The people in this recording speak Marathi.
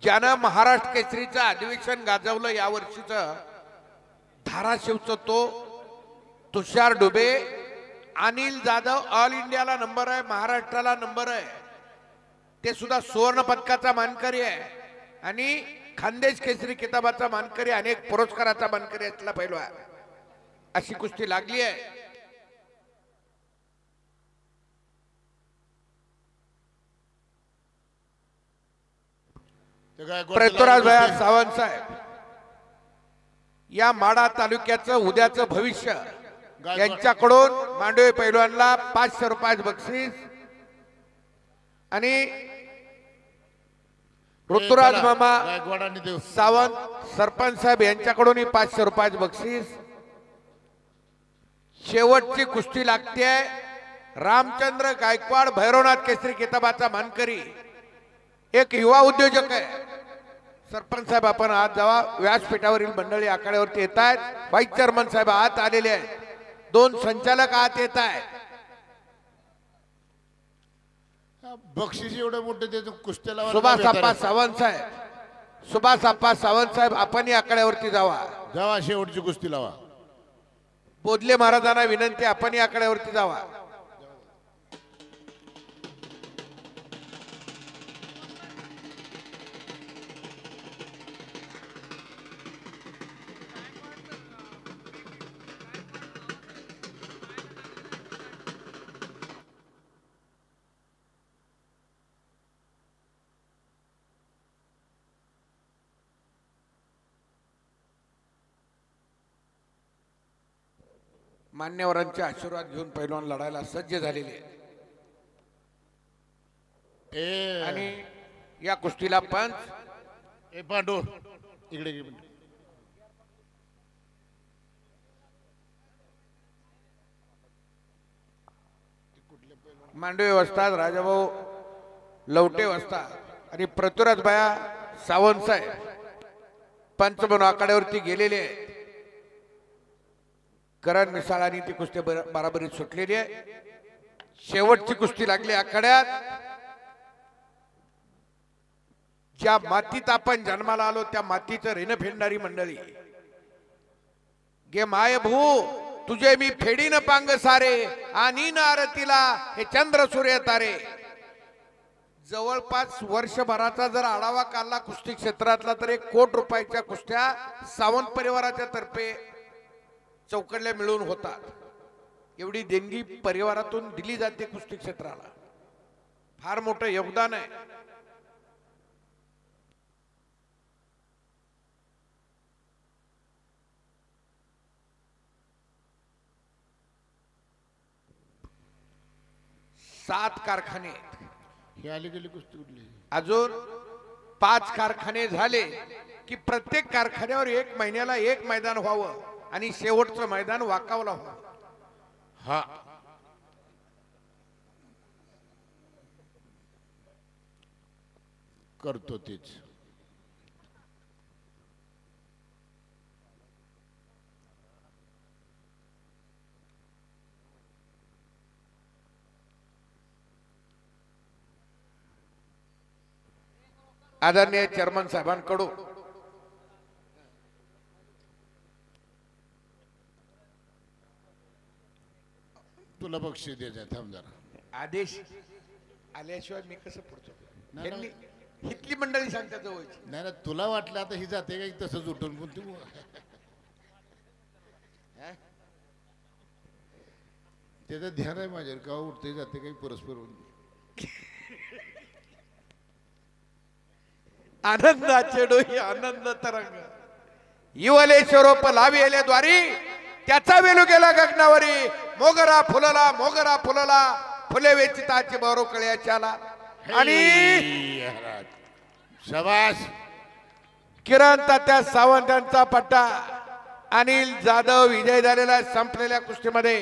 ज्यानं महाराष्ट्र केसरीचं अधिवेशन गाजवलं या वर्षीचं धाराशिवचं तो तुषार डुबे, अनिल जाधव ऑल इंडियाला नंबर आहे, महाराष्ट्राला नंबर आहे, ते सुद्धा सुवर्ण पदकाचा मानकरी आहे आणि खानदेश केसरी किताबाचा मानकरी, अनेक पुरस्काराचा मानकरी असलेला पैलवान. अशी कुस्ती लागली आहे. पृथ्वीराज भैया सावंत साहेब या माडा तालुक्याचं उद्याचं भविष्य यांच्याकडून मांडवे पैलवानला 500 रुपये बक्षीस आणि ऋतुराज मामा सावंत सरपंच साहेब यांच्याकडून 500 रुपये बक्षीस. शेवटची कुस्ती लागते. रामचंद्र गायकवाड भैरवनाथ केसरी किताबाचा मानकरी एक युवा उद्योजक आहे. सरपंच साहेब आपण आत जावा. व्यासपीठावरील मंडळी आखाड्यावरती येत आहेत. व्हाईस चेअरमन साहेब आत आलेले आहेत. 2 संचालक आत येत आहेत. बक्षीस एवढं मोठं देतो कुस्त्याला. सुभाष आप्पा सावंत साहेब, सुभाष आप्पा सावंत साहेब आपण या आखाड्यावरती जावा. जावा शेवटची कुस्ती लावा. बोधले महाराजांना विनंती आपण या आखाड्यावरती जावा. मान्यवरांचे आशीर्वाद घेऊन पैलवान लढायला सज्ज झालेले आणि या कुस्तीला पंच पांडू इकडे मांडवे वस्ताद राजाभाऊ लवटे वस्ताद आणि पृथ्वीराज भैया सावंत साहेब पंच म्हणून आखाड्यावरती गेलेले आहेत. करण मिसाळांनी ती कुस्ती बराबरीत सुटलेली आहे. शेवटची कुस्ती लागली आखाड्यात. ज्या मातीत आपण जन्माला आलो त्या मातीचं रेण फेडणारी मंडळी. गे माय भू तुझे मी फेडीन पांग सारे आणि न आरतीला हे चंद्र सूर्य तारे. जवळपास वर्षभराचा जर आढावा काढला कुस्ती क्षेत्रातला तर 1 कोटी रुपयाच्या कुस्त्या सावंत परिवाराच्या तर्फे चौकडल्या मिळून होतात. एवढी देणगी परिवारातून दिली जाते कुस्ती क्षेत्राला. फार मोठं योगदान आहे. सात कारखाने ही आली गेली कुस्ती उडली. अजून 5 कारखाने झाले की प्रत्येक कारखान्यावर 1 महिन्याला 1 मैदान व्हावं आणि शेवटचं मैदान वाकावला हो. हा करतो तेच. आदरणीय चेअरमन साहेबांकडून तुला बक्षीस द्यायचं. थांब जरा. आदेश आल्याशिवाय मी कसं पुढचं. इथली मंडळी सांगतात जवळची. नाही ना तुला वाटलं आता ही जाते काही तसंच उठून पण तू त्याचं ध्यान आहे माझ्यावर का उठते जाते काही परस्पर. आनंदाचे डोही आनंद तरंग युवले स्वरूप लाविले द्वारी त्याचा वेलू गेला गगनावरी. मोगरा फुलला फुले वेचिताची बरो कळ्याच्याला. आणि शाबास किरण तात्या सावंतांचा पट्टा. अनिल जाधव विजय झालेला संपलेल्या कुस्तीमध्ये.